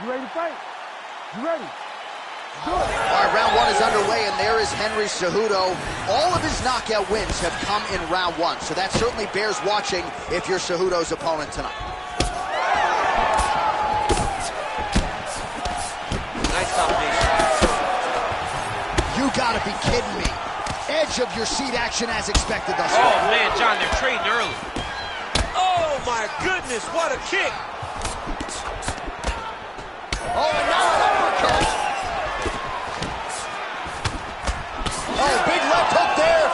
You ready to fight? You ready? All right, round one is underway, and there is Henry Cejudo. All of his knockout wins have come in round one, so that certainly bears watching if you're Cejudo's opponent tonight. Nice combination. You gotta be kidding me. Edge of your seat action as expected thus far. Oh, man, John, they're trading early. Oh, my goodness, what a kick. Oh, and now an uppercut. Oh, big left hook there.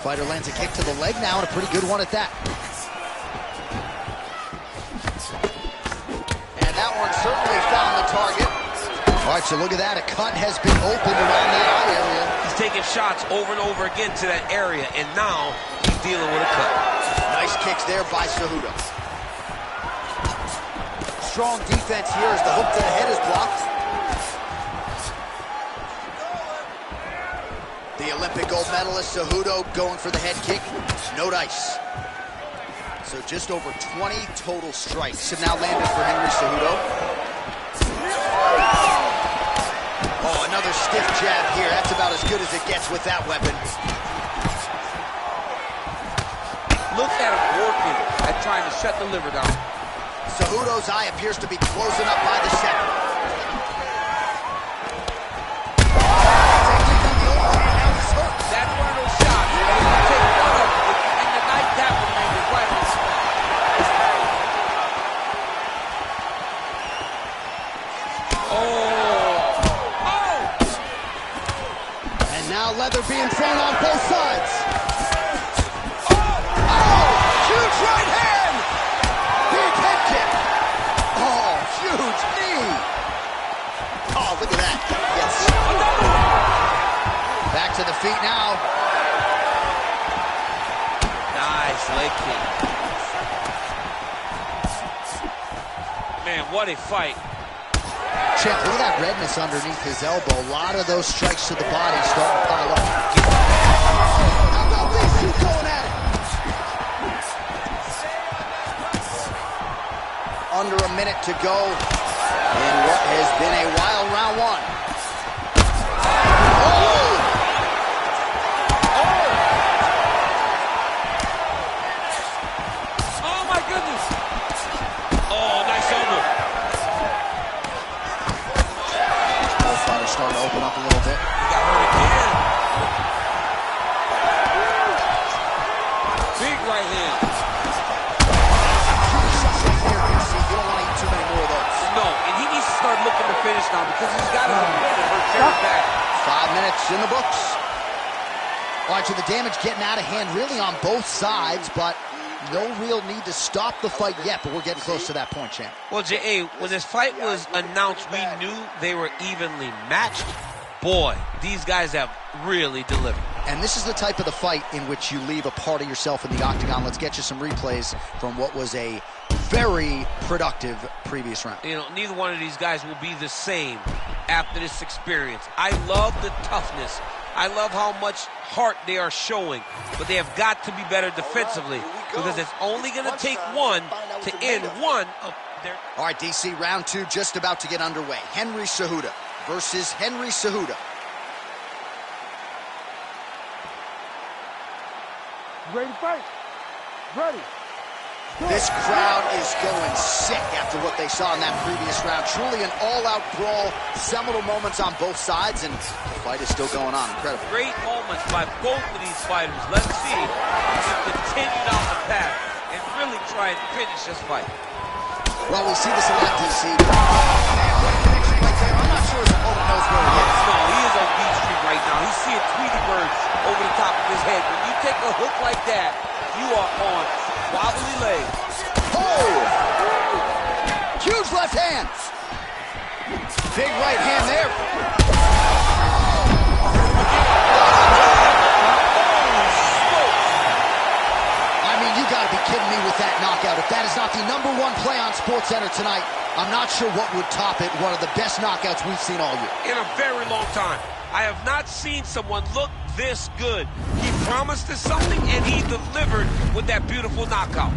Fighter lands a kick to the leg now, and a pretty good one at that. And that one certainly found the target. All right, so look at that. A cut has been opened around the eye area. He's taking shots over and over again to that area, and now he's dealing with a cut. Nice kicks there by Cejudo. Strong defense here as the hook to the head is blocked. The Olympic gold medalist Cejudo going for the head kick. No dice. So just over 20 total strikes have now landed for Henry Cejudo. Oh, another stiff jab here. That's about as good as it gets with that weapon. Look at him working at trying to shut the liver down. Cejudo's eye appears to be closing up by the second. That's one of those shots. And if you take one of them, and the night that one landed right on the spot. And now leather being thrown on both sides. Huge right hand! Big head kick! Oh, huge knee! Oh, look at that. Yes. Back to the feet now. Nice leg kick. Man, what a fight. Champ, look at that redness underneath his elbow. A lot of those strikes to the body starting to pile up. How about these two going at it? Under a minute to go in what has been a wild round one. Oh, my goodness. Oh, nice elbow. Both fighters starting to open up a little bit. He got hurt again. Big right hand. No, and he needs to start looking to finish now because he's got to hurt Jerry's back. 5 minutes in the books. All right, so the damage getting out of hand really on both sides, but no real need to stop the fight yet, but we're getting close to that point, champ. Well, J.A., when this fight was announced, we knew they were evenly matched. Boy, these guys have really delivered. And this is the type of the fight in which you leave a part of yourself in the octagon. Let's get you some replays from what was a very productive previous round. You know, neither one of these guys will be the same after this experience. I love the toughness. I love how much heart they are showing, but they have got to be better defensively because it's only going to take one to end one of their... All right, DC, round two just about to get underway. Henry Cejudo versus Henry Cejudo. You ready to fight? Ready. This crowd is going sick after what they saw in that previous round. Truly an all-out brawl, seminal moments on both sides, and the fight is still going on. Incredible. Great moments by both of these fighters. Let's see if they continue down the path and really try and finish this fight. Well, we see this a lot, DC. Man, what a connection right there. I'm not sure his opponent knows where he is. No, he is on Beach Street right now. He's seeing Tweety birds over the top of his head. When you take a hook like that, you are on wobbly legs. Oh! Huge left hand. Big right hand there. I mean, you gotta be kidding me with that knockout. If that is not the #1 play on SportsCenter tonight, I'm not sure what would top it. One of the best knockouts we've seen all year. In a very long time. I have not seen someone look this good. He promised us something, and he delivered with that beautiful knockout.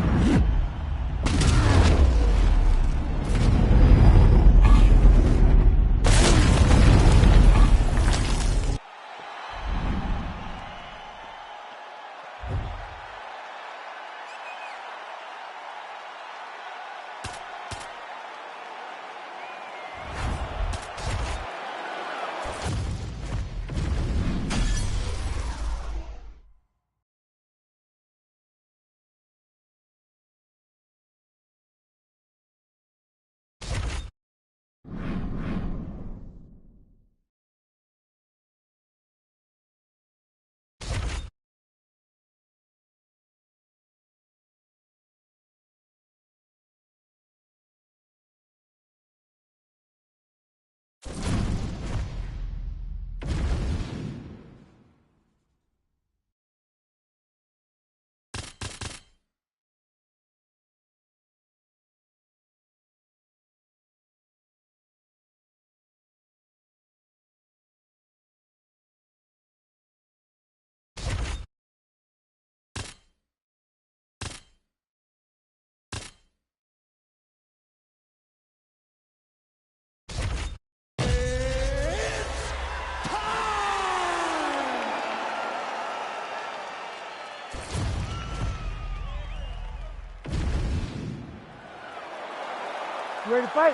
You ready to fight?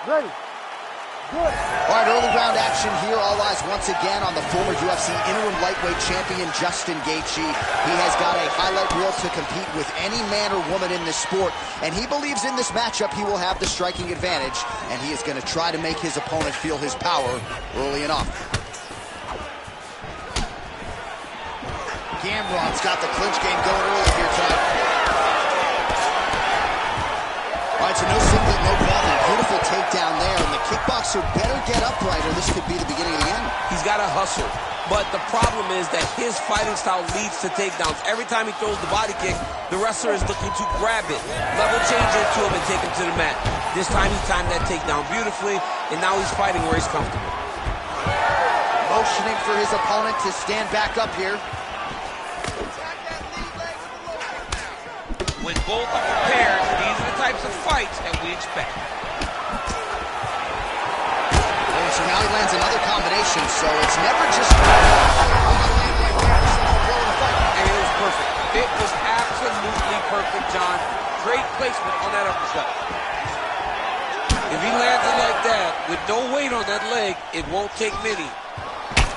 Ready. Good. All right, early round action here. All eyes once again on the former UFC interim lightweight champion, Justin Gaethje. He has got a highlight reel to compete with any man or woman in this sport, and he believes in this matchup he will have the striking advantage, and he is going to try to make his opponent feel his power early enough. Gamron's got the clinch game going early here tonight. All right, so no singlet, no problem. Beautiful takedown there, and the kickboxer better get upright or this could be the beginning of the end. He's got to hustle, but the problem is that his fighting style leads to takedowns. Every time he throws the body kick, the wrestler is looking to grab it, level change into him, and take him to the mat. This time he timed that takedown beautifully, and now he's fighting where he's comfortable. Motioning for his opponent to stand back up here. When both are prepared, these are the types of fights that we expect. And so now he lands another combination, so it's never just... And it was perfect. It was absolutely perfect, John. Great placement on that uppercut. If he lands it like that, with no weight on that leg, it won't take many.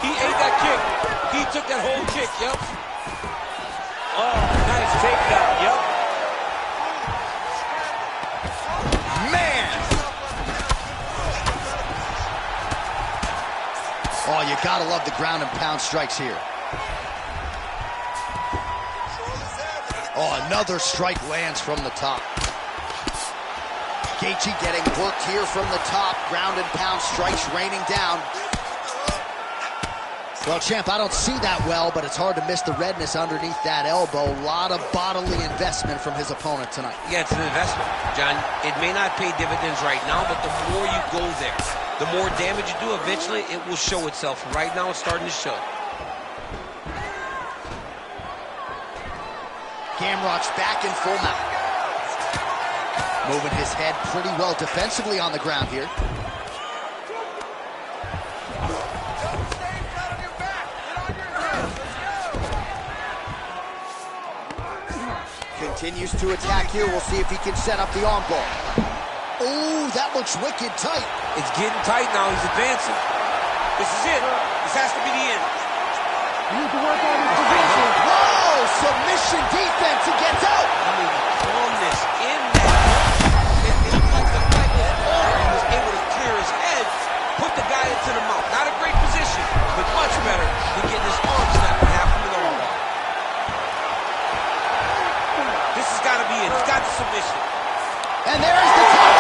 He ate that kick. He took that whole kick, yep. Oh, nice takedown, yep. Oh, you gotta love the ground and pound strikes here. Oh, another strike lands from the top. Gaethje getting worked here from the top. Ground and pound strikes raining down. Well, champ, I don't see that well, but it's hard to miss the redness underneath that elbow. A lot of bodily investment from his opponent tonight. Yeah, it's an investment, John. It may not pay dividends right now, but the more you go there, the more damage you do, eventually it will show itself. Right now, it's starting to show. Gamrot's back in full mount. Moving his head pretty well defensively on the ground here. Continues to attack here. We'll see if he can set up the arm bar. Oh, that looks wicked tight. It's getting tight now. He's advancing. This is it. This has to be the end. You need to work on his position. Whoa! Submission defense. He gets out. I mean, calmness in that. It looked like the fight was over. He was able to clear his head, put the guy into the mouth. Not a great position, but much better than getting his arm snapped and half from the arm bar. This has got to be it. He's got the submission. And there is the top.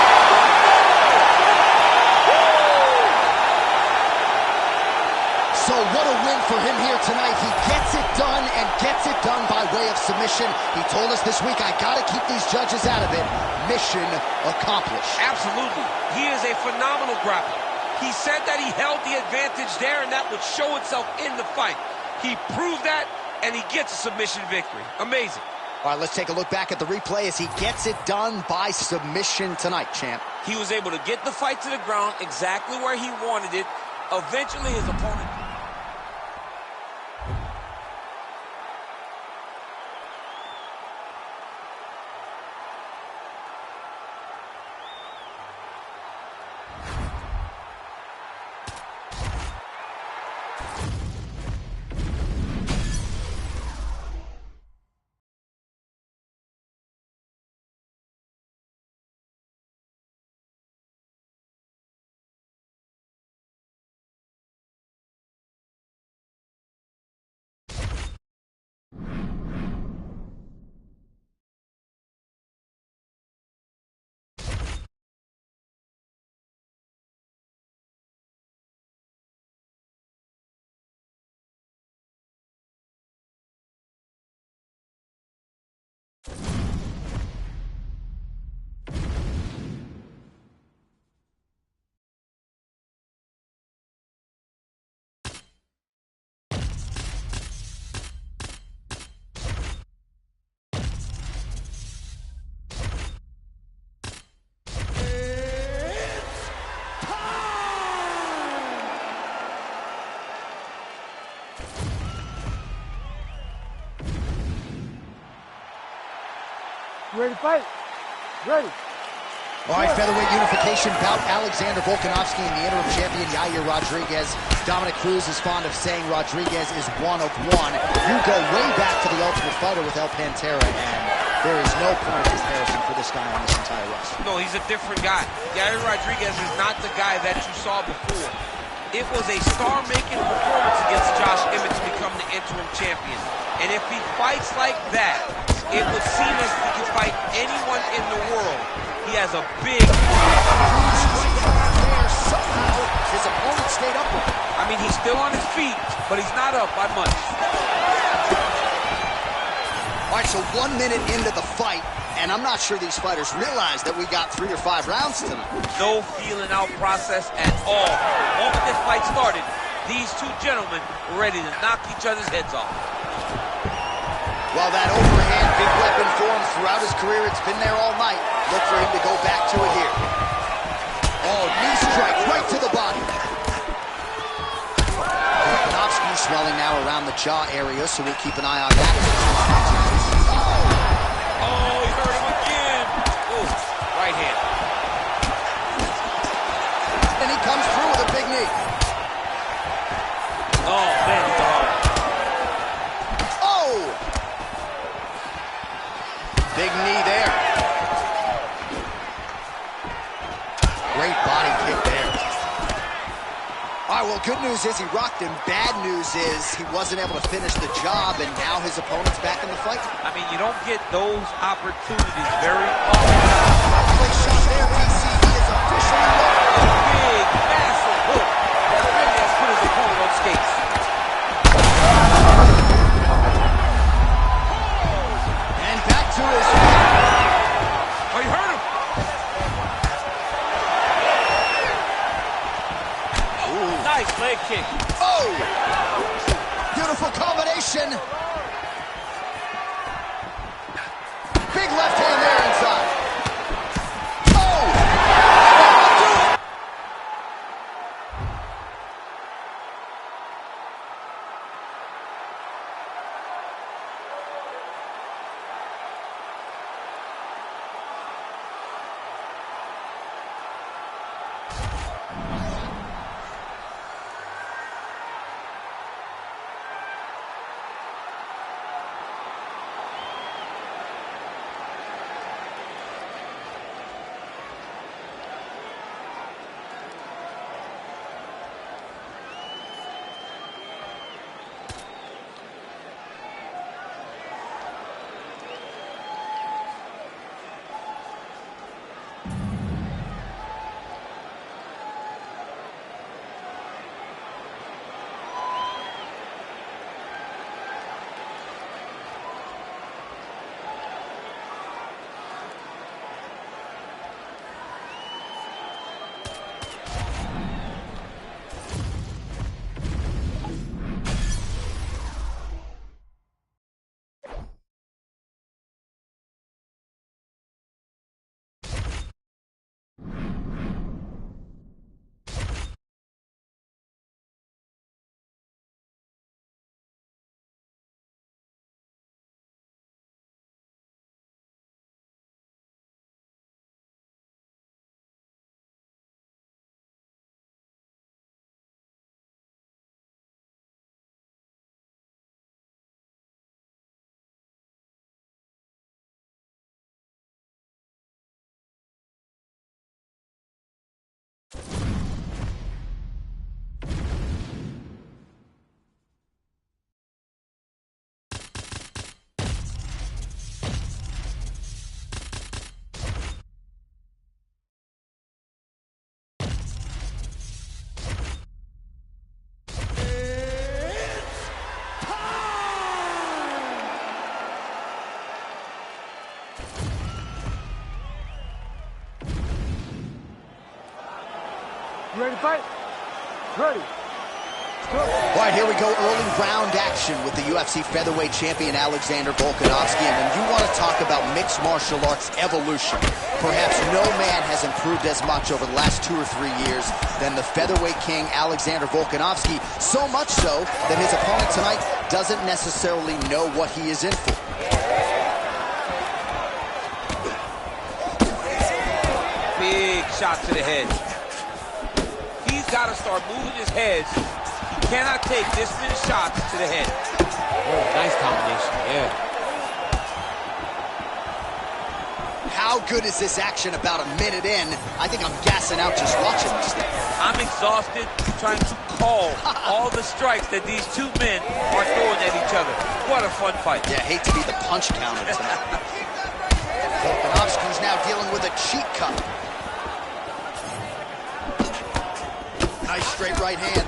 So what a win for him here tonight. He gets it done and gets it done by way of submission. He told us this week, I got to keep these judges out of it. Mission accomplished. Absolutely. He is a phenomenal grappler. He said that he held the advantage there, and that would show itself in the fight. He proved that, and he gets a submission victory. Amazing. All right, let's take a look back at the replay as he gets it done by submission tonight, champ. He was able to get the fight to the ground exactly where he wanted it. Eventually, his opponent... You ready to fight? Ready. All right, featherweight unification bout. Alexander Volkanovski and the interim champion, Yair Rodriguez. Dominic Cruz is fond of saying Rodriguez is one of one. You go way back to the Ultimate Fighter with El Pantera, and there is no point of comparison for this guy on this entire roster. No, he's a different guy. Yair Rodriguez is not the guy that you saw before. It was a star-making performance against Josh Emmett to become the interim champion. And if he fights like that, it would seem as if he could fight anyone in the world. He has a big... Somehow, his opponent stayed upright. I mean, he's still on his feet, but he's not up by much. All right, so 1 minute into the fight, and I'm not sure these fighters realize that we got 3 or 5 rounds tonight. No feeling out process at all. The moment this fight started, these two gentlemen were ready to knock each other's heads off. Well, that overhand big weapon for him throughout his career, it's been there all night. Look for him to go back to it here. Oh, knee strike right to the body. Volkanovski swelling now around the jaw area, so we'll keep an eye on that. Oh, he hurt him again. Ooh, right hand. And he comes through with a big knee. Oh, man, he's hard. Oh! Big knee there. Great body kick there. All right, well, good news is he rocked him. Bad news is he wasn't able to finish the job, and now his opponent's back in the fight. I mean, you don't get those opportunities very often. Quick shot there, DC. He is officially low. Big, massive hook that really has put his opponent on skates. And back to his... Oh, you hurt him. Oh, nice leg kick. Oh! Beautiful combination. Big left hand there inside. Oh! You ready to fight? Ready. All right, here we go. Early round action with the UFC featherweight champion Alexander Volkanovski. And when you want to talk about mixed martial arts evolution, perhaps no man has improved as much over the last 2 or 3 years than the featherweight king Alexander Volkanovski. So much so that his opponent tonight doesn't necessarily know what he is in for. Big shot to the head. He's got to start moving his head. He cannot take this many shots to the head. Oh, nice combination, yeah. How good is this action about a minute in? I think I'm gassing out just watching this thing. I'm exhausted trying to call all the strikes that these two men are throwing at each other. What a fun fight. Yeah, hate to be the punch counter tonight. Volkanovski's now dealing with a cheek cut. Nice straight right hand.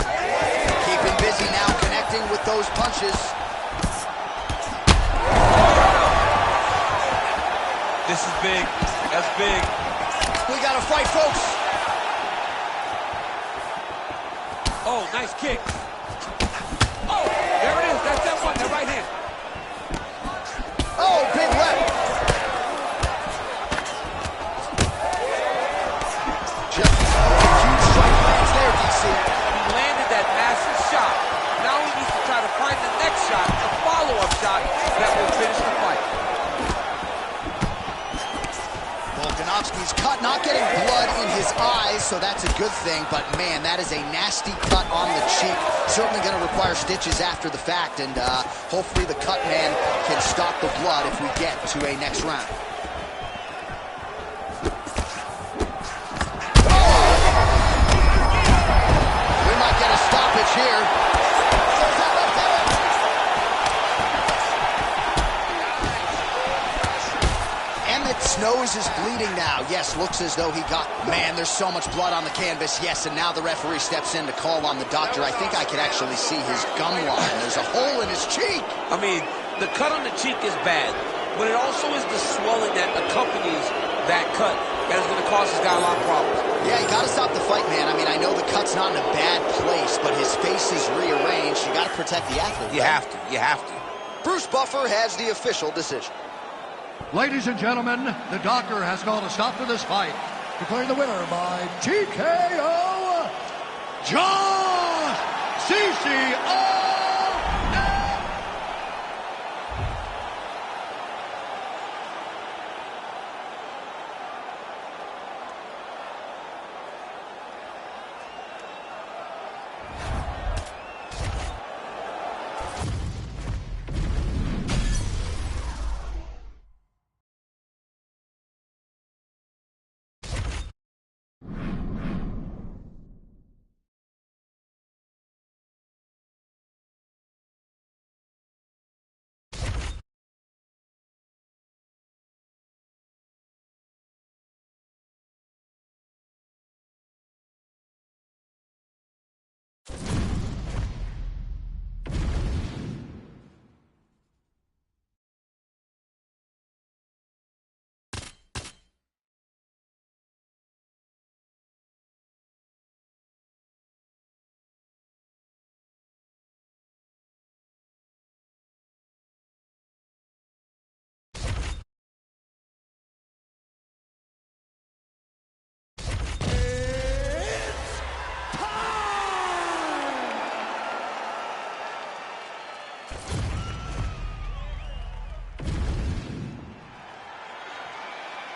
Keeping busy now, connecting with those punches. This is big. That's big. We got to fight, folks. Oh, nice kick. Oh, there it is. That's that one, that right hand. Oh, big left. Just a huge strike lands there, DC. He landed that massive shot. Now he needs to try to find the next shot, a follow-up shot that will finish the fight. Volkanovski's cut, not getting blood in his eyes, so that's a good thing. But, man, that is a nasty cut on the cheek. Certainly going to require stitches after the fact, and hopefully the cut man can stop the blood if we get to a next round. We might get a stoppage here. Emmett's nose is bleeding now. Yes, looks as though he got... Man, there's so much blood on the canvas. Yes, and now the referee steps in to call on the doctor. I think I can actually see his gum line. There's a hole in his cheek. I mean, the cut on the cheek is bad, but it also is the swelling that accompanies that cut that is going to cause this guy a lot of problems. Yeah, you got to stop the fight, man. I mean, I know the cut's not in a bad place, but his face is rearranged. You got to protect the athlete. You have to. You have to. Bruce Buffer has the official decision. Ladies and gentlemen, the doctor has called a stop to this fight, declaring the winner by TKO, Josh CCO.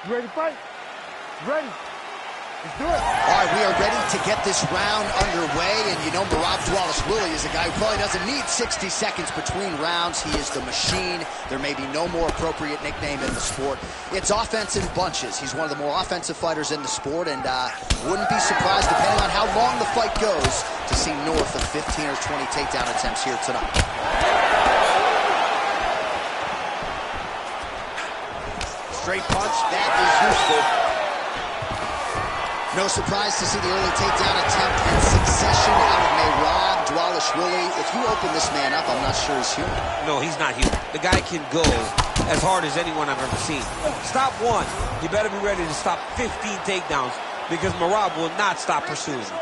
You ready to fight? Ready. Let's do it. All right, we are ready to get this round underway, and you know Merab Dvalishvili is a guy who probably doesn't need 60 seconds between rounds. He is the machine. There may be no more appropriate nickname in the sport. It's offense in bunches. He's one of the more offensive fighters in the sport, and wouldn't be surprised, depending on how long the fight goes, to see north of 15 or 20 takedown attempts here tonight. Straight punch, that is useful. No surprise to see the early takedown attempt and succession out of Merab Dvalishvili. If you open this man up, I'm not sure he's human. No, he's not human. The guy can go as hard as anyone I've ever seen. Stop one, you better be ready to stop 15 takedowns because Merab will not stop pursuing him.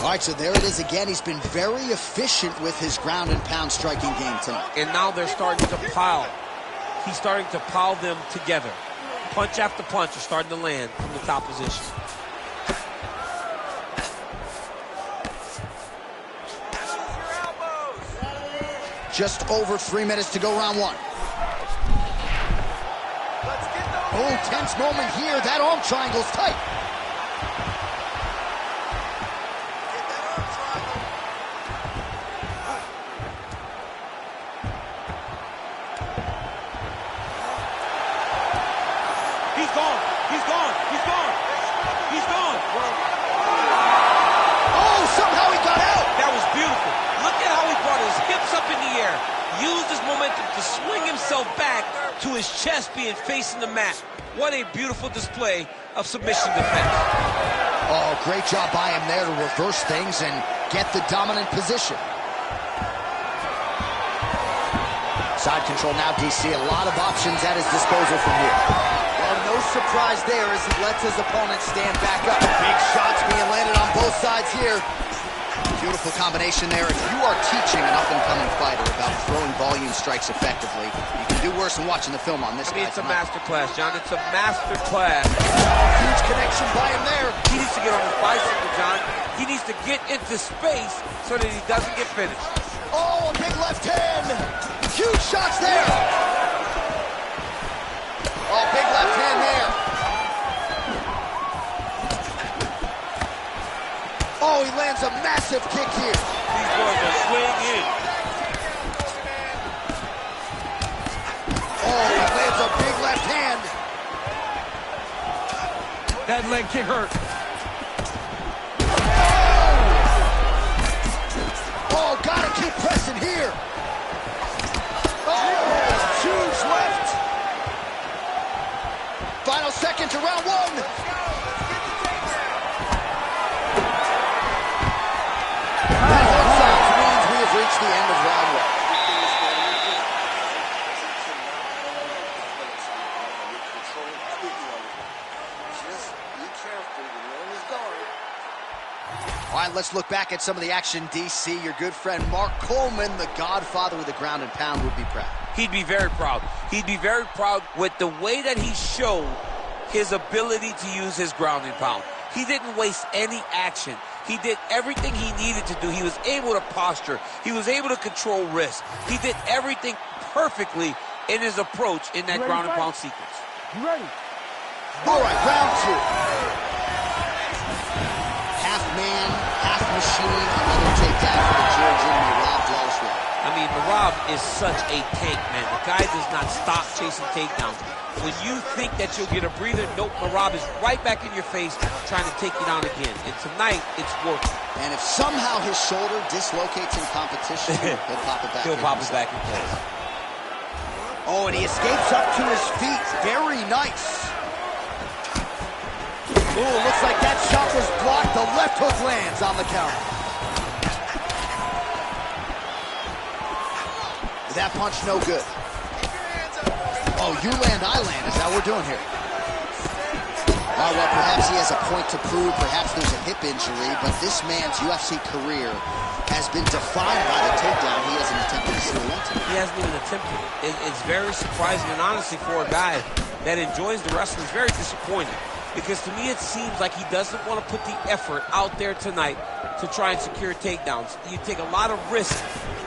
All right, so there it is again. He's been very efficient with his ground and pound striking game tonight. And now they're starting to pile. He's starting to pile them together. Punch after punch is starting to land from the top position. Just over 3 minutes to go, round one. Oh, tense moment here. That arm triangle's tight. He's gone. He's gone. He's gone. He's gone. Oh, somehow he got out. That was beautiful. Look at how he brought his hips up in the air. Used his momentum to swing himself back to his chest being facing the mat. What a beautiful display of submission defense. Oh, great job by him there to reverse things and get the dominant position. Side control now, DC. A lot of options at his disposal from here. Well, no surprise there as he lets his opponent stand back up. Big shots being landed on both sides here. Beautiful combination there. If you are teaching an up-and-coming fighter about throwing volume strikes effectively, you can do worse than watching the film on this guy. It's a master class, John. It's a master class. Huge connection by him there. He needs to get on his bicycle, John. He needs to get into space so that he doesn't get finished. Oh, a big left hand. Huge shots there. Oh, big left hand there. Oh, he lands a massive kick here. These boys are swinging in. Oh, he lands a big left hand. That leg kick hurt. Oh, gotta keep pressing here. Oh, huge left. Final second to round one. Reached the end of round one. All right, let's look back at some of the action, DC. Your good friend Mark Coleman, the godfather of the ground and pound, would be proud. He'd be very proud. He'd be very proud with the way that he showed his ability to use his ground and pound. He didn't waste any action. He did everything he needed to do. He was able to posture. He was able to control risk. He did everything perfectly in his approach in that ground and pound sequence. You ready? All right, round two. Half man, half machine. Another takedown for the Georgian Merab Dwellishwell. I mean, Merab is such a tank, man. The guy does not stop chasing takedowns. When you think that you'll get a breather, nope, Merab is right back in your face trying to take you down again. And tonight, it's working. And if somehow his shoulder dislocates in competition, he'll pop it back in. He'll pop it back in place. Oh, and he escapes up to his feet. Very nice. Oh, looks like that shot was blocked. The left hook lands on the counter. That punch no good. Oh, you land, I land. Is that what we're doing here? Oh, well, perhaps he has a point to prove. Perhaps there's a hip injury. But this man's UFC career has been defined by the takedown. He hasn't attempted a single one tonight. He hasn't even attempted it. It's very surprising. And honestly, for a guy that enjoys the wrestling, it's very disappointing. Because to me, it seems like he doesn't want to put the effort out there tonight to try and secure takedowns. You take a lot of risk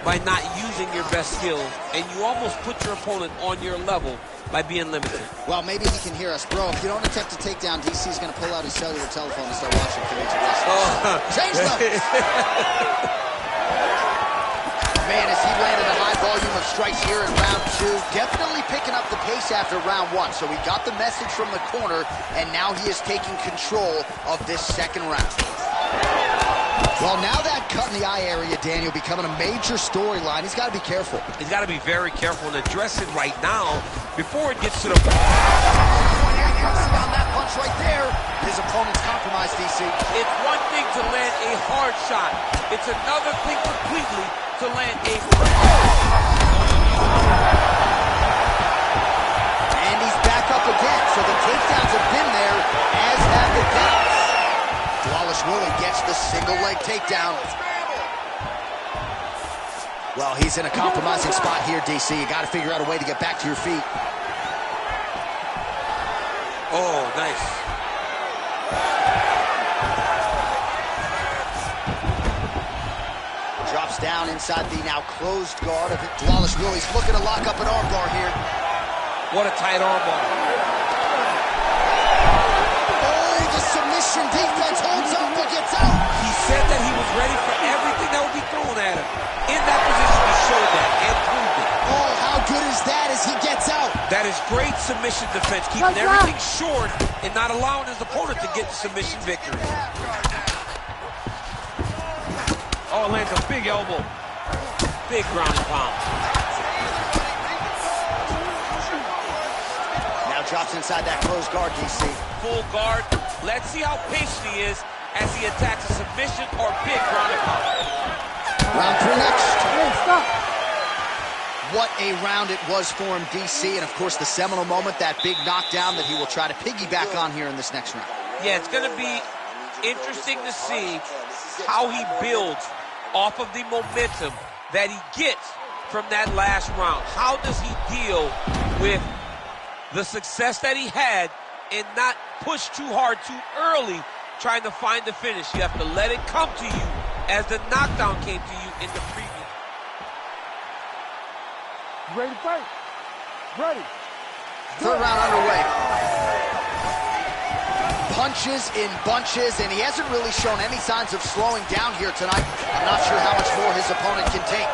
by not using your best skills, and you almost put your opponent on your level by being limited. Well, maybe he can hear us. Bro, if you don't attempt a takedown, DC's going to pull out his cellular telephone and start watching Collegiate Wrestling. Change levels! Man, as he landed a high volume of strikes here in round two, definitely picking up the pace after round one. So we got the message from the corner, and now he is taking control of this second round. Well, now that cut in the eye area, Daniel, becoming a major storyline. He's got to be careful. He's got to be very careful and address it right now before it gets to the... On that punch right there, his opponent's compromised, DC. It's one thing to land a hard shot. It's another thing completely to land a... And he's back up again, so the takedowns have been there, as have the counts. Dwellishwell gets the Single leg takedown. Well, he's in a compromising spot here, DC. You got to figure out a way to get back to your feet. Oh, nice. Drops down inside the now closed guard of it. Wallace Willie's looking to lock up an armbar here. What a tight armbar. Oh, the submission defense holds up but gets out. He said that he was ready for everything that would be thrown at him. In that position, he showed that and proved it. Oh, how good is that as he gets out? That is great submission defense, keeping everything short and not allowing his opponent to get the submission victory. Oh, lands a big elbow. Big ground and pound. Now drops inside that closed guard, DC. Full guard. Let's see how patient he is as he attacks a submission or big ground and pound. Round 3 next. Hey, stop. What a round it was for him, DC. And, of course, the seminal moment, that big knockdown that he will try to piggyback on here in this next round. Yeah, it's going to be interesting to see how he builds off of the momentum that he gets from that last round. How does he deal with the success that he had and not push too hard too early trying to find the finish? You have to let it come to you as the knockdown came to you in the previous. You ready to fight? Ready. Third round underway. Punches in bunches, and he hasn't really shown any signs of slowing down here tonight. I'm not sure how much more his opponent can take.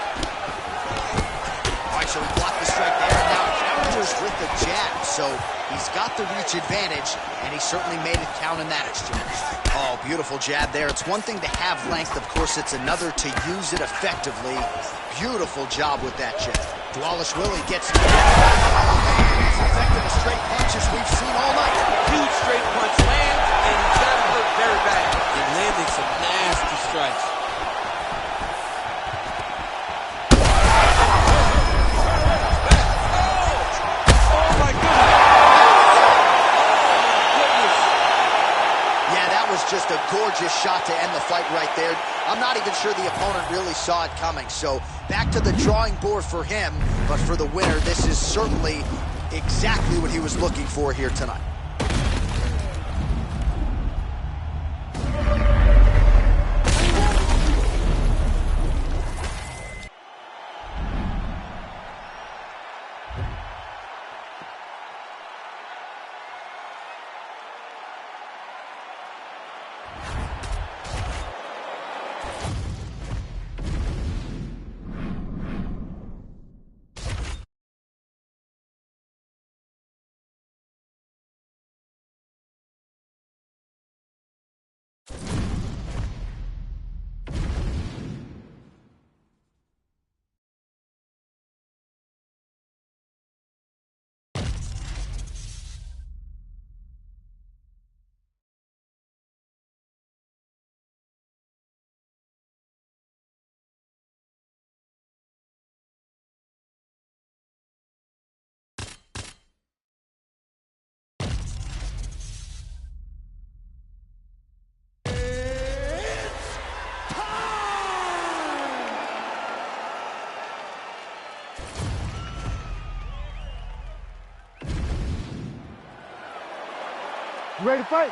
All right, so he blocked the strike there, and now counters with the jab. So he's got the reach advantage, and he certainly made it count in that exchange. Oh, beautiful jab there. It's one thing to have length. Of course, it's another to use it effectively. Beautiful job with that jab. Wallace Willie gets as effective as straight punches we've seen all night. Huge straight punch lands, and he's got him hurt very bad. And landing some nasty strikes. Oh my goodness. Yeah, that was just a gorgeous shot to end the fight right there. I'm not even sure the opponent really saw it coming. So back to the drawing board for him, but for the winner, this is certainly exactly what he was looking for here tonight. You ready to fight?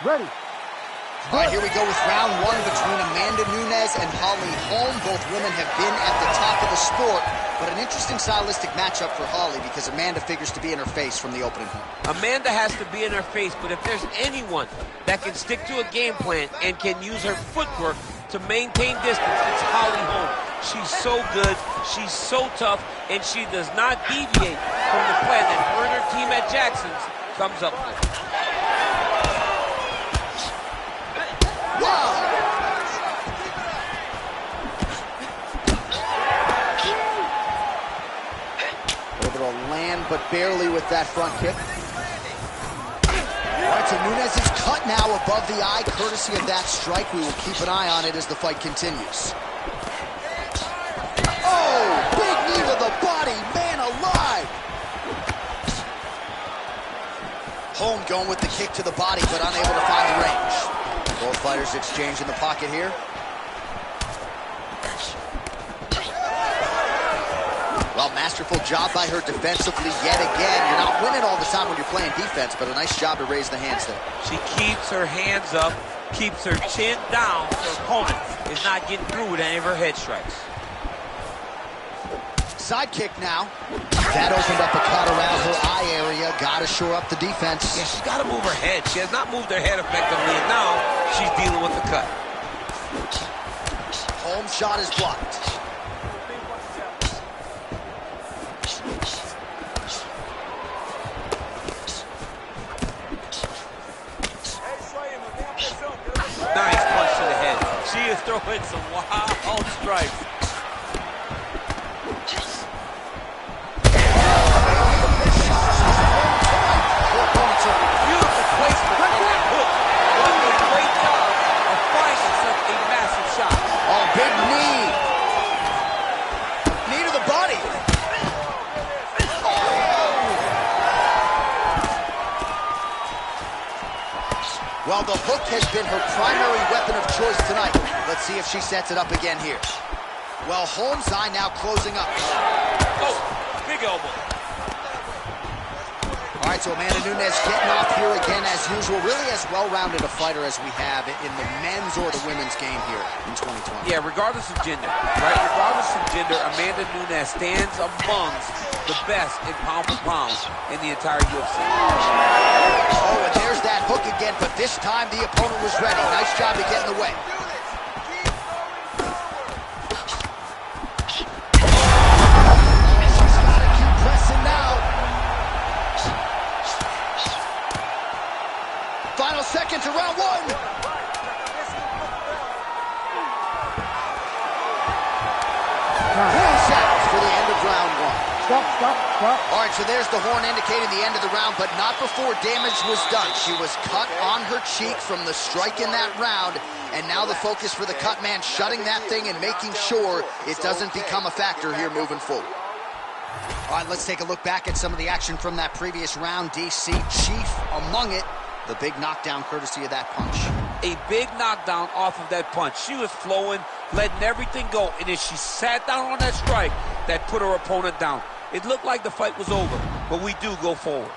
Ready. All right, here we go with round 1 between Amanda Nunes and Holly Holm. Both women have been at the top of the sport, but an interesting stylistic matchup for Holly because Amanda figures to be in her face from the opening. Amanda has to be in her face, but if there's anyone that can stick to a game plan and can use her footwork to maintain distance, it's Holly Holm. She's so good, she's so tough, and she does not deviate from the plan that her and her team at Jackson's comes up with. Wow! Able to land, but barely with that front kick. All right, so Nunes is cut now above the eye, courtesy of that strike. We will keep an eye on it as the fight continues. Oh, big knee to the body, man alive! Holm going with the kick to the body, but unable to find the range. Both fighters exchange in the pocket here. Well, masterful job by her defensively yet again. You're not winning all the time when you're playing defense, but a nice job to raise the hands there. She keeps her hands up, keeps her chin down so her opponent is not getting through with any of her head strikes. Side kick now. That opened up a cut around her eye area. Got to shore up the defense. Yeah, she's got to move her head. She has not moved her head effectively, and now she's dealing with the cut. Home shot is blocked. Nice punch to the head. She is throwing some wild strikes. Beautiful placement on that hook. Doing a great job of finding such a massive shot. Oh, big knee. Knee to the body. Well, the hook has been her primary weapon of choice tonight. Let's see if she sets it up again here. Well, Holmes' eye now closing up. Oh, big elbow. All right, so Amanda Nunes getting off here again as usual. Really as well-rounded a fighter as we have in the men's or the women's game here in 2020. Yeah, regardless of gender, right? Regardless of gender, Amanda Nunes stands amongst the best in pound for pound in the entire UFC. Oh, and there's that hook again, but this time the opponent was ready. Nice job to get in the way. She's got to keep pressing now. Final seconds of round one. 10 seconds for the end of round one. Stop, stop, stop. All right, so there's the horn indicating the end of the round, but not before damage was done. She was cut on her cheek from the strike in that round, and now the focus for the cut man, shutting that thing and making sure it doesn't become a factor here moving forward. All right, let's take a look back at some of the action from that previous round. DC, chief among it. The big knockdown courtesy of that punch. A big knockdown off of that punch. She was flowing, letting everything go, and as she sat down on that strike, that put her opponent down. It looked like the fight was over, but we do go forward.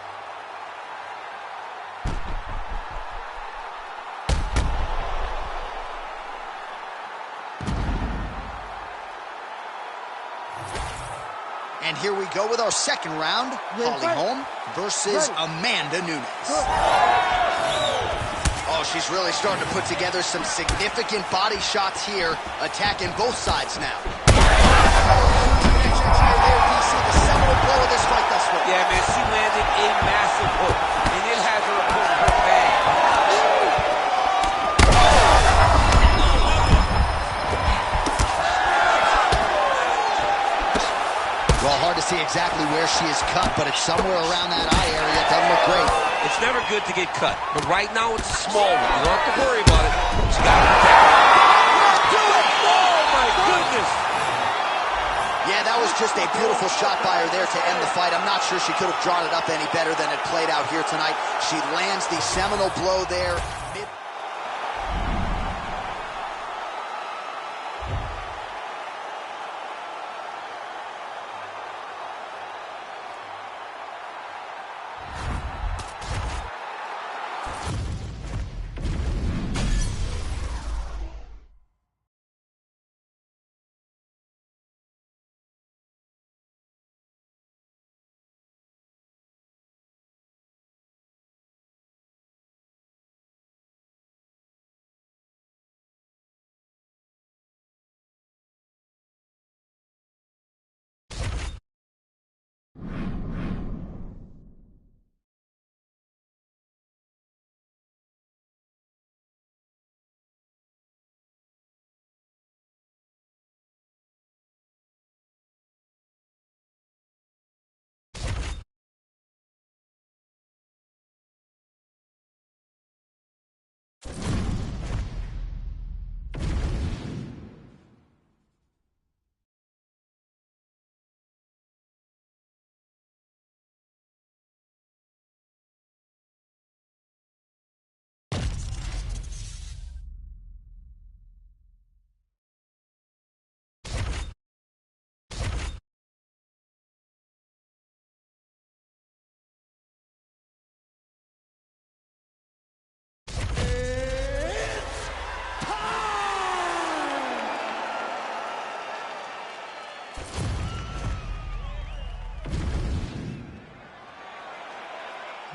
And here we go with our second round. Holly Holm versus Amanda Nunes. Oh, she's really starting to put together some significant body shots here, attacking both sides now. The seminal blow of this fight thus far. Yeah, man, she landed a massive hook, and it has her opponent hurt bad. Well, hard to see exactly where she is cut, but it's somewhere around that eye area. It doesn't look great. It's never good to get cut, but right now it's a small one. You don't have to worry about it. She got to protect it. Do it! Oh, my goodness! Yeah, that was just a beautiful shot by her there to end the fight. I'm not sure she could have drawn it up any better than it played out here tonight. She lands the seminal blow there.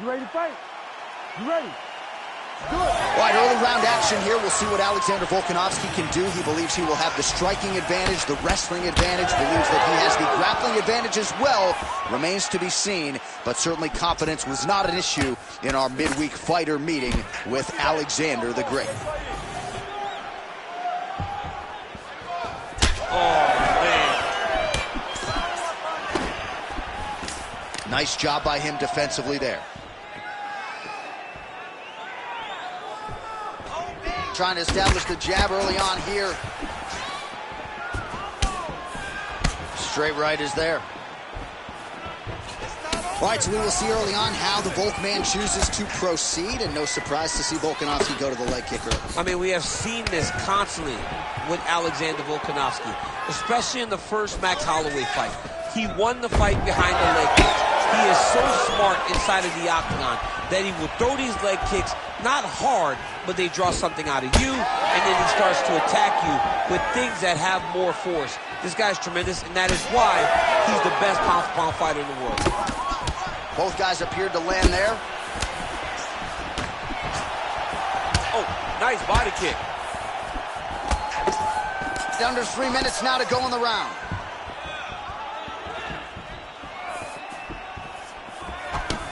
You ready to fight? You ready? Do it. All right, early round action here. We'll see what Alexander Volkanovski can do. He believes he will have the striking advantage, the wrestling advantage, believes that he has the grappling advantage as well. Remains to be seen, but certainly confidence was not an issue in our midweek fighter meeting with Alexander the Great. Nice job by him defensively there. Trying to establish the jab early on here. Straight right is there. All right, so we will see early on how the Volk man chooses to proceed, and no surprise to see Volkanovski go to the leg kick early. I mean, we have seen this constantly with Alexander Volkanovski, especially in the first Max Holloway fight. He won the fight behind the leg kicks. He is so smart inside of the octagon that he will throw these leg kicks, not hard, but they draw something out of you, and then he starts to attack you with things that have more force. This guy's tremendous, and that is why he's the best pound-for-pound fighter in the world. Both guys appeared to land there. Oh, nice body kick. Under 3 minutes now to go in the round.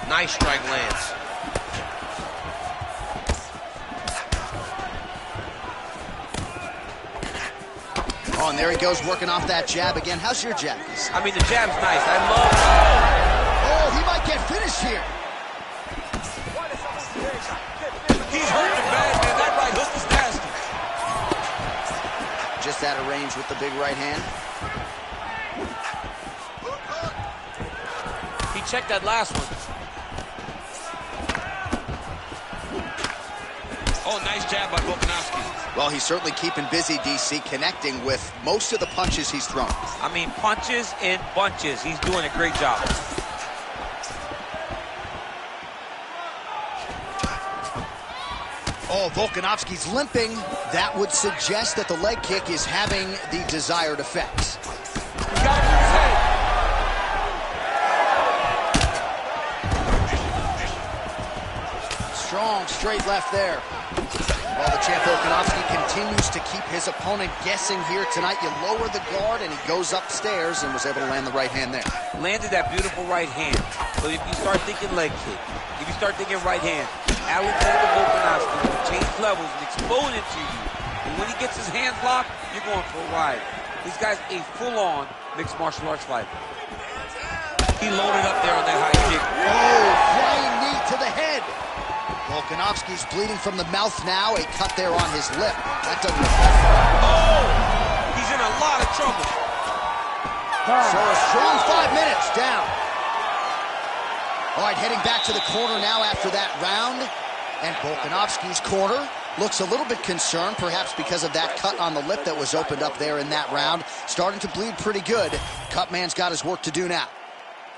Nice strike lands. Oh, and there he goes, working off that jab again. How's your jab? I mean, the jab's nice. I love it. Oh, he might get finished here. He's hurting bad, man. That right hook is nasty. Just out of range with the big right hand. He checked that last one. Oh, nice jab by Volkanovski. Well, he's certainly keeping busy, DC, connecting with most of the punches he's thrown. I mean, punches in bunches. He's doing a great job. Oh, Volkanovski's limping. That would suggest that the leg kick is having the desired effects. He's got him in his head. Strong straight left there. Well, the champ Volkanovski continues to keep his opponent guessing here tonight. You lower the guard, and he goes upstairs and was able to land the right hand there. Landed that beautiful right hand. But if you start thinking leg kick, if you start thinking right hand, Alexander Volkanovski will change levels and explode into you. And when he gets his hands locked, you're going for a ride. This guy's a full-on mixed martial arts fighter. He loaded up there on that high kick. Oh, flying knee to the head. Volkanovski's bleeding from the mouth now. A cut there on his lip. That doesn't affect him. Oh! He's in a lot of trouble. So a strong 5 minutes down. All right, heading back to the corner now after that round. And Volkanovski's corner looks a little bit concerned, perhaps because of that cut on the lip that was opened up there in that round. Starting to bleed pretty good. Cutman's got his work to do now.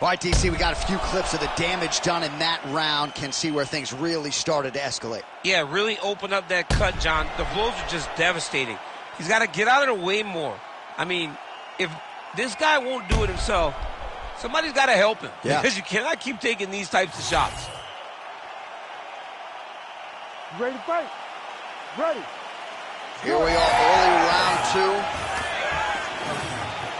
All right, DC, we got a few clips of the damage done in that round. Can see where things really started to escalate. Yeah, really open up that cut, John. The blows are just devastating. He's got to get out of the way more. I mean, if this guy won't do it himself, somebody's got to help him. Yeah. Because you cannot keep taking these types of shots. You ready to fight? Ready. Here we are, early round two.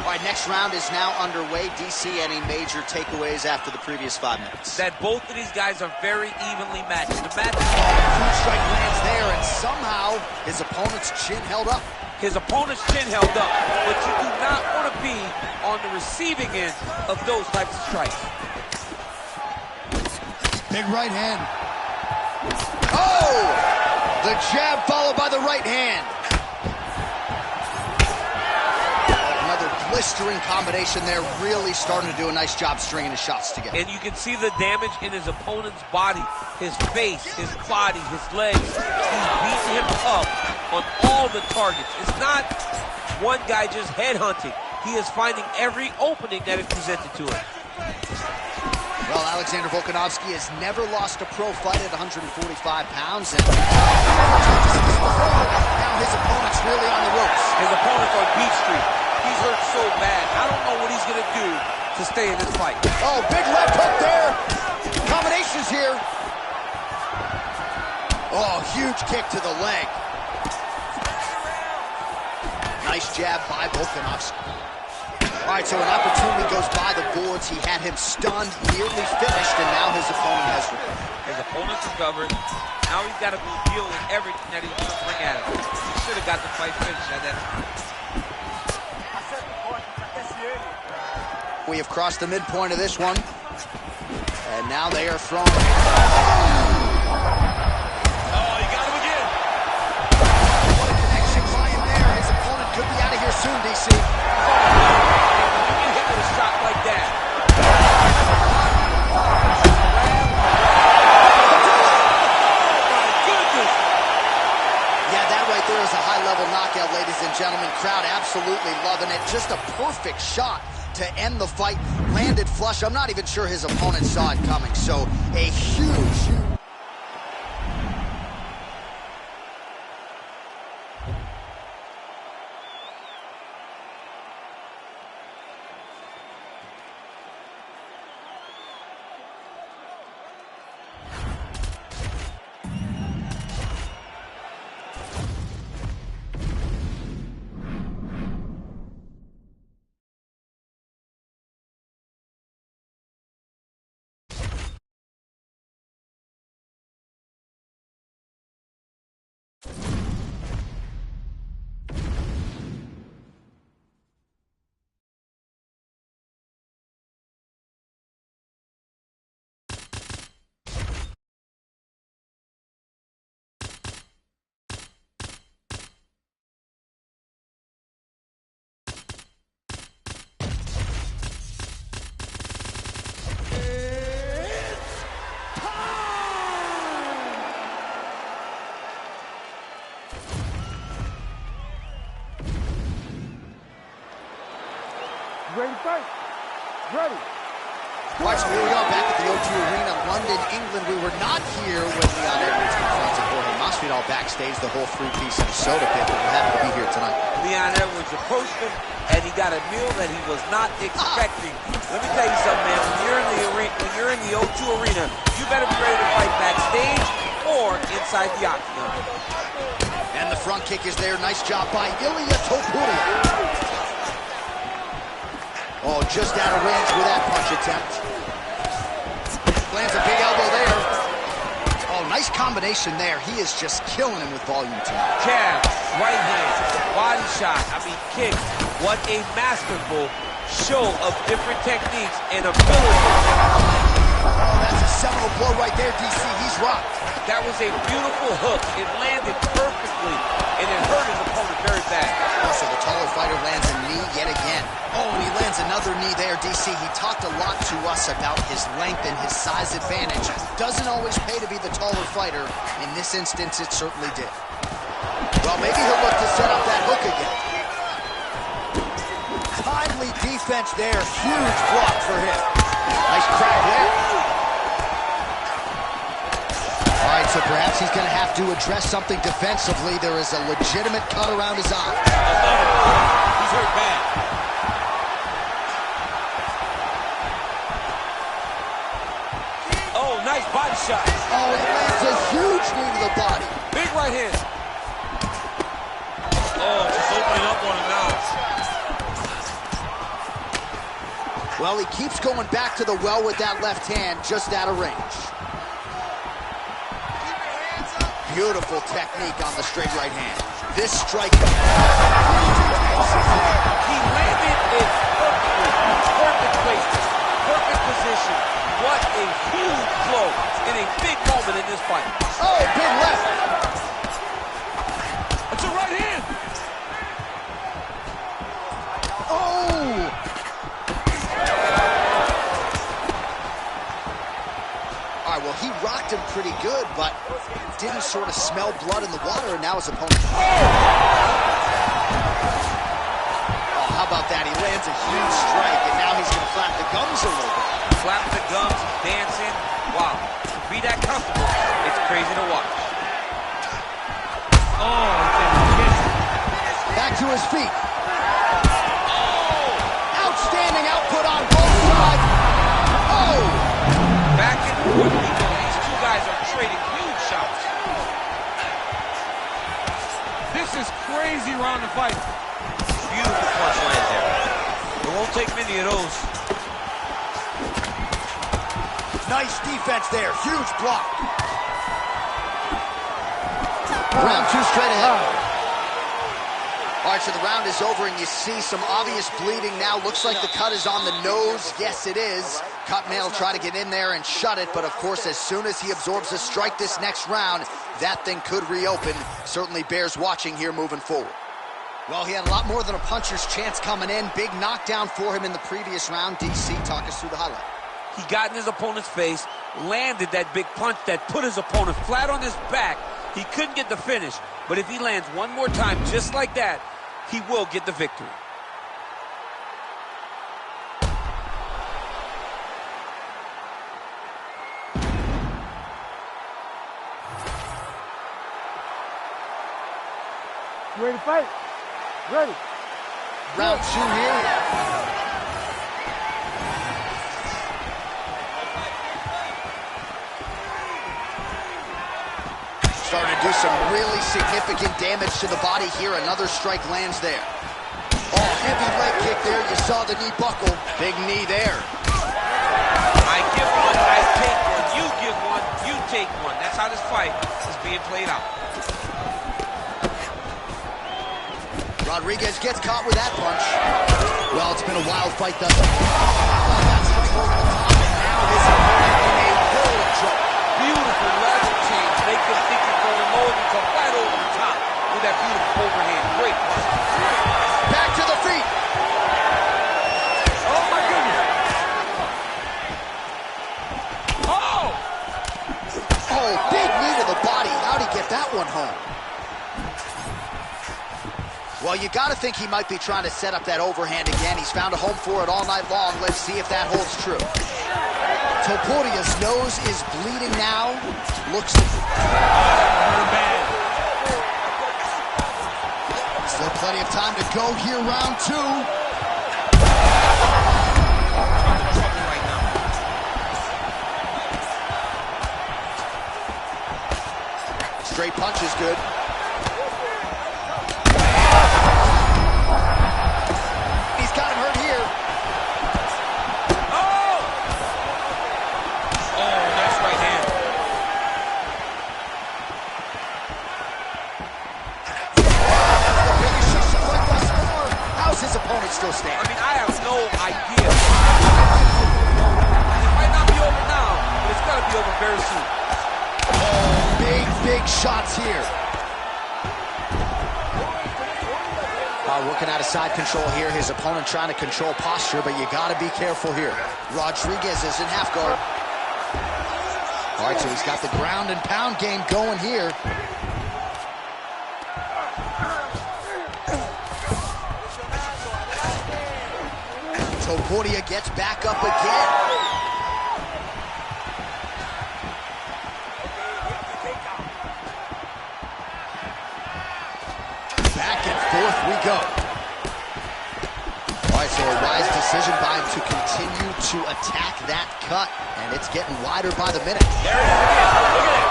All right, next round is now underway. DC, any major takeaways after the previous 5 minutes? That both of these guys are very evenly matched. The match Huge strike lands there, and somehow his opponent's chin held up. his opponent's chin held up, but you do not want to be on the receiving end of those types of strikes. Big right hand. Oh! The jab followed by the right hand. Another blistering combination there, really starting to do a nice job stringing his shots together. And you can see the damage in his opponent's body, his face, his body, his legs. He's beating him up on all the targets. It's not one guy just headhunting. He is finding every opening that is presented to him. Well, Alexander Volkanovski has never lost a pro fight at 145 pounds. And now his opponent's really on the ropes. His opponent's on Beach Street. He's hurt so bad. I don't know what he's going to do to stay in this fight. Oh, big left hook there. Combinations here. Oh, huge kick to the leg. Nice jab by Volkanovski. All right, so an opportunity goes by the boards. He had him stunned, nearly finished, and now his opponent has recovered. His opponent's recovered. Now he's got to go deal with everything that he's going to bring at him. He should have got the fight finished at that time. We have crossed the midpoint of this one. And now they are throwing. Oh, you got him again. What a connection by him there. His opponent could be out of here soon, DC. You get hit with a shot like that. Yeah, that right there is a high-level knockout, ladies and gentlemen. Crowd absolutely loving it. Just a perfect shot to end the fight. Landed flush. I'm not even sure his opponent saw it coming. So a huge... Ready to fight? Ready. All right, so here we are back at the O2 Arena, London, England. We were not here when Leon Edwards confronted Jorge Masvidal backstage, the whole three-piece and soda pit, but we're happy to be here tonight. Leon Edwards approached him, and he got a meal that he was not expecting. Let me tell you something, man. When you're in the O2 Arena, you better be ready to fight backstage or inside the octagon. And the front kick is there. Nice job by Ilia Topuria. Oh, just out of range with that punch attempt. Lands a big elbow there. Oh, nice combination there. He is just killing him with volume tonight. Jab, right hand, body shot, kick. What a masterful show of different techniques and ability. Oh, that's a seminal blow right there, DC. He's rocked. That was a beautiful hook. It landed perfectly, and it hurt his opponent very bad. Also, the taller fighter lands a knee yet again. Oh, and he lands another knee there, DC. He talked a lot to us about his length and his size advantage. Doesn't always pay to be the taller fighter. In this instance, it certainly did. Well, maybe he'll look to set up that hook again. Timely defense there. Huge block for him. Nice crack there. All right, so perhaps he's going to have to address something defensively. There is a legitimate cut around his eye. He's hurt bad. Oh, nice body shot. Oh, he lands a huge knee to the body. Big right hand. Oh, just opening up on him now. Well, he keeps going back to the well with that left hand, just out of range. Beautiful technique on the straight right hand. This strike. He landed it perfectly. Perfect placement. Perfect position. What a huge blow in a big moment in this fight. Oh, big left. It's a right hand. Oh. All right, well, he rocked him pretty good, but didn't sort of smell blood in the water, and now his opponent. Oh, how about that? He lands a huge strike, and now he's going to flap the gums a little bit. Flapping the gums, dancing. Wow. To be that comfortable, it's crazy to watch. Oh, back to his feet. Oh! Outstanding output on both sides. Oh! Back and forth we go. These two guys are trading huge shots. on the fight. Beautiful punch lands there. It won't take many of those. Nice defense there. Huge block. Round 2 straight ahead. All right, so the round is over, and you see some obvious bleeding now. Looks like the cut is on the nose. Yes, it is. Cut man will try to get in there and shut it, but of course, as soon as he absorbs a strike this next round, that thing could reopen. Certainly bears watching here moving forward. Well, he had a lot more than a puncher's chance coming in. Big knockdown for him in the previous round. DC, talk us through the highlight. He got in his opponent's face, landed that big punch that put his opponent flat on his back. He couldn't get the finish, but if he lands one more time just like that, he will get the victory. You ready to fight? Ready. Round 2 here. Starting to do some really significant damage to the body here. Another strike lands there. Oh, heavy leg kick there. You saw the knee buckle. Big knee there. I give one, I take one. You give one, you take one. That's how this fight is being played out. Rodriguez gets caught with that punch. Well, it's been a wild fight thus far. That strike over the top, and now his opponent in a world of trouble. Beautiful lateral change. Make them think you're going low and you come right over the top with that beautiful overhand. Great punch. Back to the feet. Oh, my goodness. Oh! Oh, big knee to the body. How'd he get that one home? Well, you got to think he might be trying to set up that overhand again. He's found a home for it all night long. Let's see if that holds true. Topuria's nose is bleeding now. Looks bad. Still plenty of time to go here, round 2. Right now. Straight punch is good. He's got him hurt here. Nice right hand. How's his opponent still standing? I mean, I have no idea. It might not be over now, but it's got to be over very soon. Oh, big shots here. Working out of side control here. His opponent trying to control posture, but you got to be careful here. Rodriguez is in half guard. All right, so he's got the ground and pound game going here. Topuria gets back up again. Back and forth we go. All right, so a wise decision by him to continue to attack that cut, and it's getting wider by the minute. There it is again.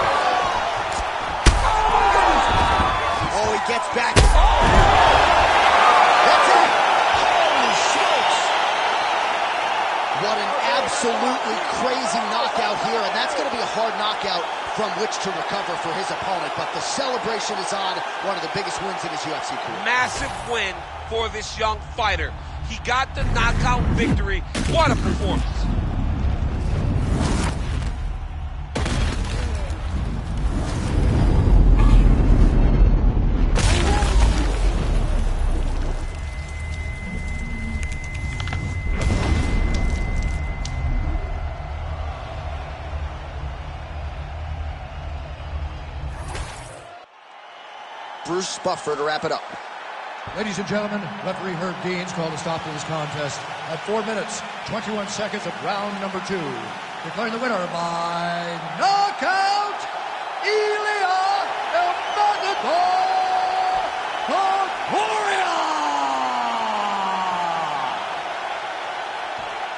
Look at it. Oh, he gets back. That's it. Holy smokes. What an absolutely crazy knockout here, and that's going to be a hard knockout from which to recover for his opponent, but the celebration is on. One of the biggest wins in his UFC career. Massive win for this young fighter. He got the knockout victory. What a performance. Bruce Buffer to wrap it up. Ladies and gentlemen, referee Herb Deans called a stop to this contest at 4 minutes, 21 seconds of round number 2. Declaring the winner by knockout, Ilia Topuria!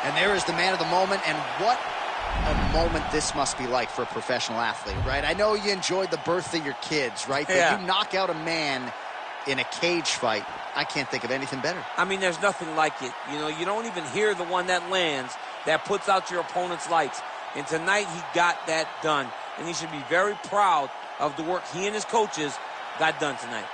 And there is the man of the moment, and what a moment this must be like for a professional athlete, right? I know you enjoyed the birth of your kids, right? But yeah. you knock out a man in a cage fight, I can't think of anything better. I mean, there's nothing like it. You know, you don't even hear the one that lands that puts out your opponent's lights. And tonight he got that done. And he should be very proud of the work he and his coaches got done tonight.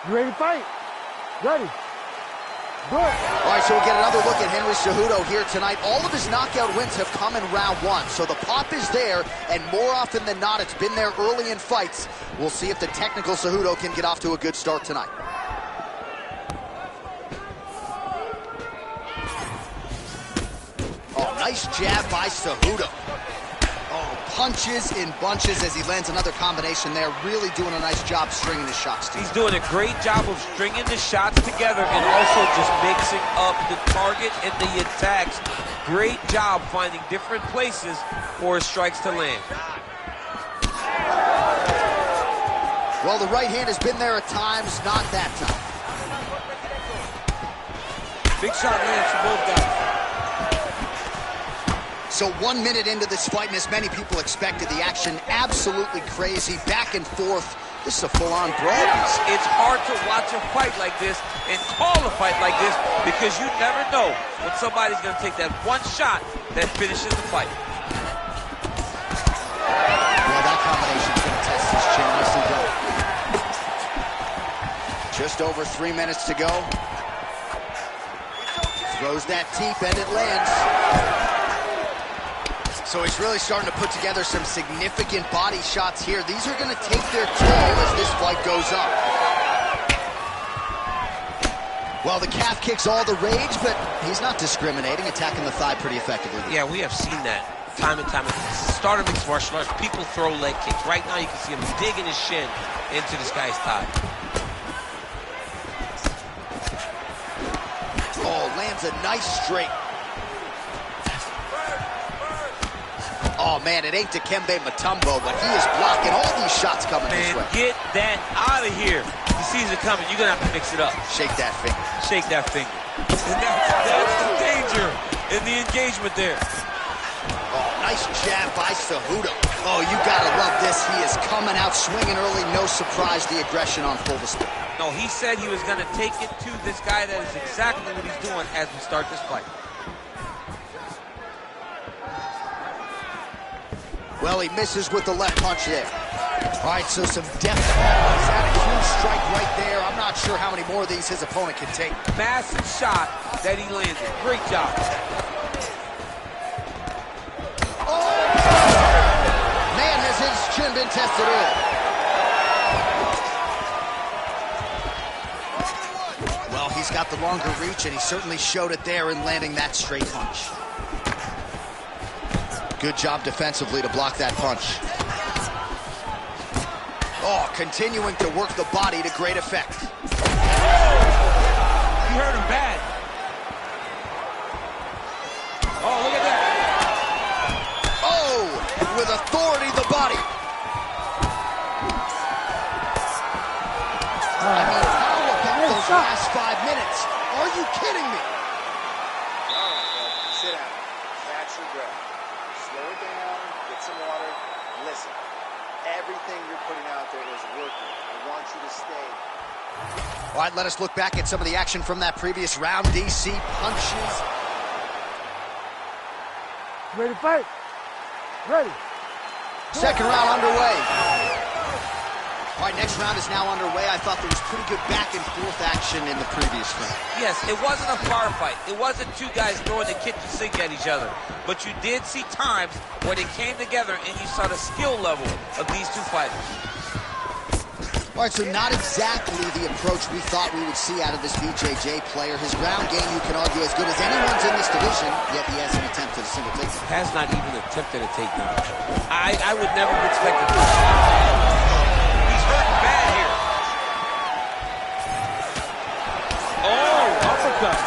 You ready to fight? Ready. Good. All right, so we'll get another look at Henry Cejudo here tonight. All of his knockout wins have come in round one, so the pop is there, and more often than not, it's been there early in fights. We'll see if the technical Cejudo can get off to a good start tonight. Oh, nice jab by Cejudo. Oh, punches in bunches as he lands another combination there. Really doing a nice job stringing his shots together. He's doing a great job of stringing the shots together and also just mixing up the target and the attacks. Great job finding different places for his strikes to land. Well, the right hand has been there at times, not that time. Big shot lands for both guys. So 1 minute into this fight, and as many people expected, the action absolutely crazy, back and forth. This is a full-on brawl. It's hard to watch a fight like this and call a fight like this because you never know when somebody's going to take that one shot that finishes the fight. Well, that combination's going to test his chin. Nicely done. Just over 3 minutes to go. Throws that teep and it lands. So he's really starting to put together some significant body shots here. These are going to take their toll as this fight goes up. Well, the calf kick's all the rage, but he's not discriminating, attacking the thigh pretty effectively. Yeah, we have seen that time and time again. Start of mixed martial arts, people throw leg kicks. Right now you can see him digging his shin into this guy's thigh. Oh, lands a nice straight. Oh, man, it ain't Dikembe Mutombo, but he is blocking all these shots coming his way. Get that out of here. He sees it coming. You're going to have to mix it up. Shake that finger. Shake that finger. And that's the danger in the engagement there. Oh, nice jab by Cejudo. Oh, you got to love this. He is coming out swinging early. No surprise, the aggression on full display. No, he said he was going to take it to this guy. That is exactly what he's doing as we start this fight. Well, he misses with the left punch there. All right, so some depth. He's had a huge strike right there. I'm not sure how many more of these his opponent can take. Massive shot that he landed. Great job. Oh! Man, has his chin been tested early. Well, he's got the longer reach, and he certainly showed it there in landing that straight punch. Good job defensively to block that punch. Oh, continuing to work the body to great effect. You hurt him bad. Oh, look at that. Oh, with authority, the body. I mean, how about those last 5 minutes? Are you kidding me? All right, bud. Sit down. Catch your breath. Slow it down. Get some water. Listen. Everything you're putting out there is working. I want you to stay. All right, let us look back at some of the action from that previous round. DC punches. Ready to fight? Ready. Second round underway. All right, next round is now underway. I thought there was pretty good back and forth action in the previous round. Yes, it wasn't a bar fight. It wasn't two guys throwing the kitchen sink at each other. But you did see times where they came together and you saw the skill level of these two fighters. All right, so not exactly the approach we thought we would see out of this BJJ player. His ground game, you can argue, as good as anyone's in this division, yet he hasn't attempted a single takedown. Has not even attempted a takedown. I would never have expected this. He's hurting bad here. Oh, uppercut.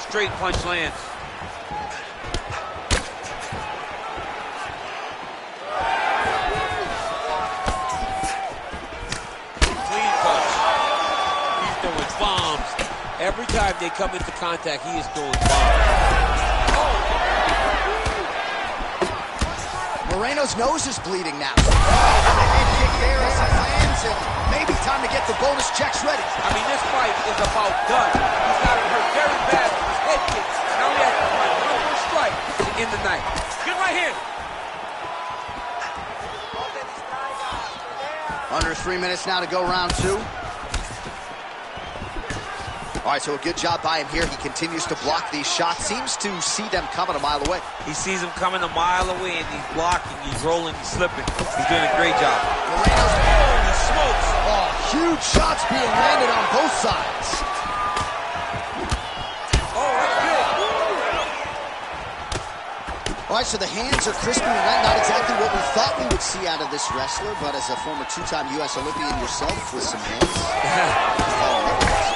Straight punch lands. Every time they come into contact, he is throwing bombs. Moreno's nose is bleeding now. The head kick there as he lands, and maybe time to get the bonus checks ready. I mean, this fight is about done. He's got him hurt very bad with his head kick. Now he has to find one more strike to end the night. Good right hand. Under 3 minutes now to go, round 2. All right, so a good job by him here. He continues to block these shots. Seems to see them coming a mile away. He sees them coming a mile away, and he's blocking, he's rolling, he's slipping. He's doing a great job. Moreno's, Holy smokes! oh, huge shots being landed on both sides. Oh, that's big. All right, so the hands are crispy and wet. Not exactly what we thought we would see out of this wrestler, but as a former 2-time U.S. Olympian yourself with some hands,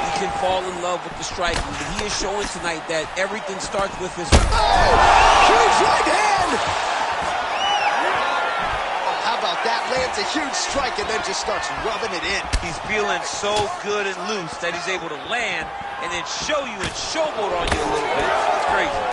He can fall in love with the striking, but he is showing tonight that everything starts with his... huge right hand! How about that? Lands a huge strike and then just starts rubbing it in. He's feeling so good and loose that he's able to land and then show you and showboat on you a little bit. It's crazy.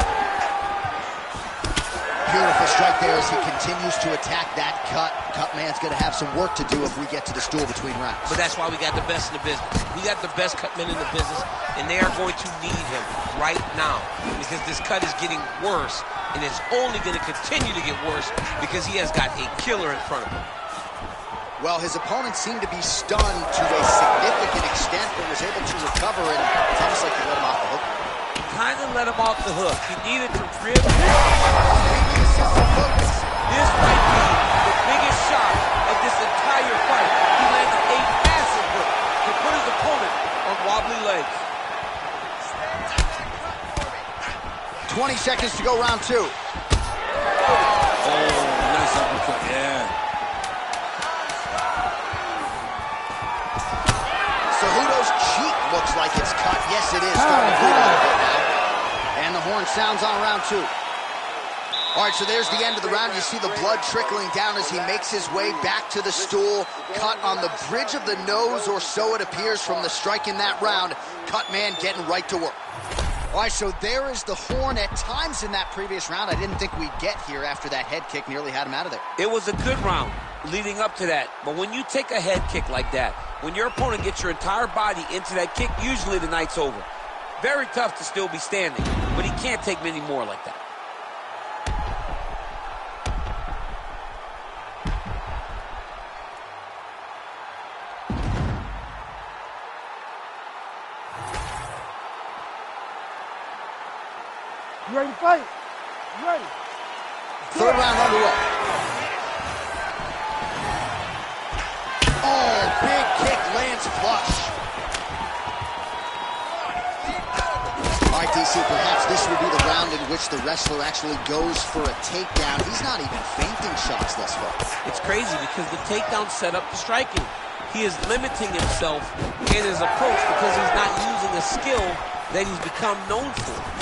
Beautiful strike there as he continues to attack that cut. Cutman's going to have some work to do if we get to the stool between rounds. But that's why we got the best in the business. We got the best cutmen in the business, and they are going to need him right now because this cut is getting worse, and it's only going to continue to get worse because he has got a killer in front of him. Well, his opponent seemed to be stunned to a significant extent, but was able to recover, and it's almost like he let him off the hook. Kind of let him off the hook. He needed to rib. This might be the biggest shot of this entire fight. He landed a massive hook to put his opponent on wobbly legs. 20 seconds to go, round 2. Oh, nice uppercut, yeah. Cejudo's cheek looks like it's cut. Yes, it is. Starting to bleed a little bit now. And the horn sounds on round 2. All right, so there's the end of the round. You see the blood trickling down as he makes his way back to the stool. Cut on the bridge of the nose, or so it appears from the strike in that round. Cutman getting right to work. All right, so there is the horn. At times in that previous round, I didn't think we'd get here after that head kick nearly had him out of there. It was a good round leading up to that. But when you take a head kick like that, when your opponent gets your entire body into that kick, usually the night's over. Very tough to still be standing, but he can't take many more like that. You ready to fight? You ready? Third round underway. Oh, big kick lands flush. All right, DC, perhaps this will be the round in which the wrestler actually goes for a takedown. He's not even feinting shots thus far. It's crazy because the takedown set up the striking. He is limiting himself in his approach because he's not using a skill that he's become known for.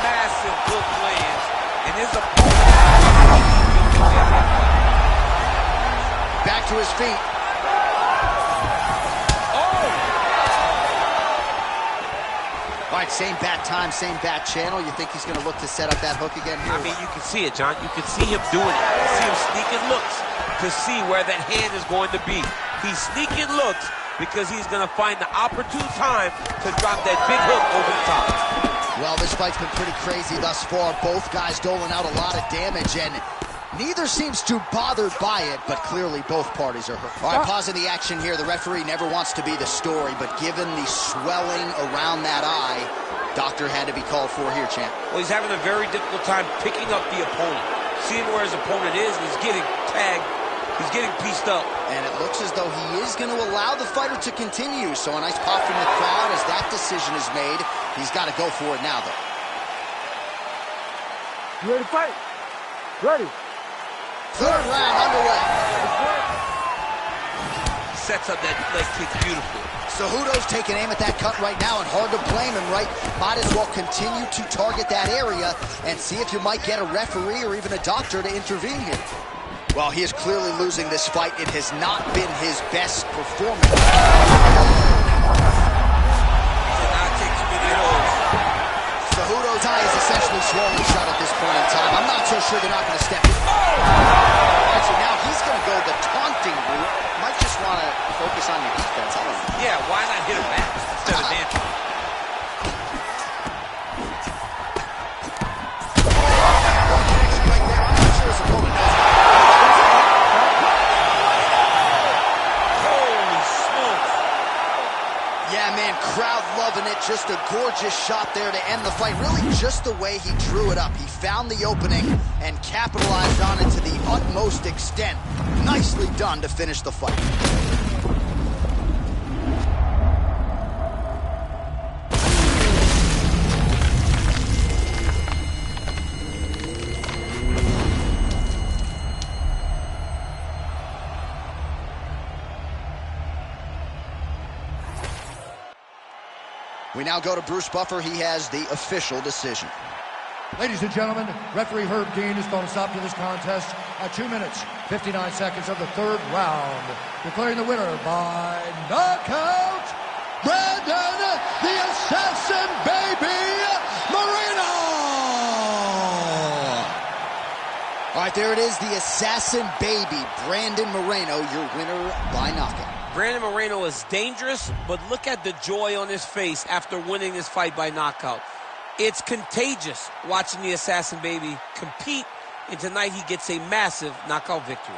Massive hook lands, and his opponent back to his feet. Oh! All right, same bat time, same bat channel. You think he's going to look to set up that hook again here? I mean, you can see it, John. You can see him doing it. You can see him sneaking looks to see where that hand is going to be. He's sneaking looks because he's going to find the opportune time to drop that big hook over the top. Well, this fight's been pretty crazy thus far. Both guys doling out a lot of damage, and neither seems too bothered by it, but clearly both parties are hurt. All right, pausing the action here. The referee never wants to be the story, but given the swelling around that eye, doctor had to be called for here, champ. Well, he's having a very difficult time picking up the opponent, seeing where his opponent is, and he's getting tagged. He's getting pieced up. And it looks as though he is going to allow the fighter to continue. So a nice pop from the crowd as that decision is made. He's got to go for it now, though. You ready to fight? Ready. Third round underway. Sets up that leg kick beautifully. Cejudo's taking aim at that cut right now, and hard to blame him, right? Might as well continue to target that area and see if you might get a referee or even a doctor to intervene here. Well, he is clearly losing this fight. It has not been his best performance. He did not take too many holes. Cejudo's eye is essentially swollen shut at this point in time. I'm not so sure they're not going to step in. All right, so now he's going to go the taunting route. Might just want to focus on your defense. I don't know. Yeah, why not hit him back instead of dancing? Yeah, man, crowd loving it. Just a gorgeous shot there to end the fight. Really just the way he drew it up. He found the opening and capitalized on it to the utmost extent. Nicely done to finish the fight. We now go to Bruce Buffer. He has the official decision. Ladies and gentlemen, referee Herb Dean has called a stop to this contest at 2 minutes, 59 seconds of the third round, declaring the winner by knockout, Brandon the Assassin Baby Moreno! All right, there it is, the Assassin Baby, Brandon Moreno, your winner by knockout. Brandon Moreno is dangerous, but look at the joy on his face after winning this fight by knockout. It's contagious watching the Assassin Baby compete, and tonight he gets a massive knockout victory.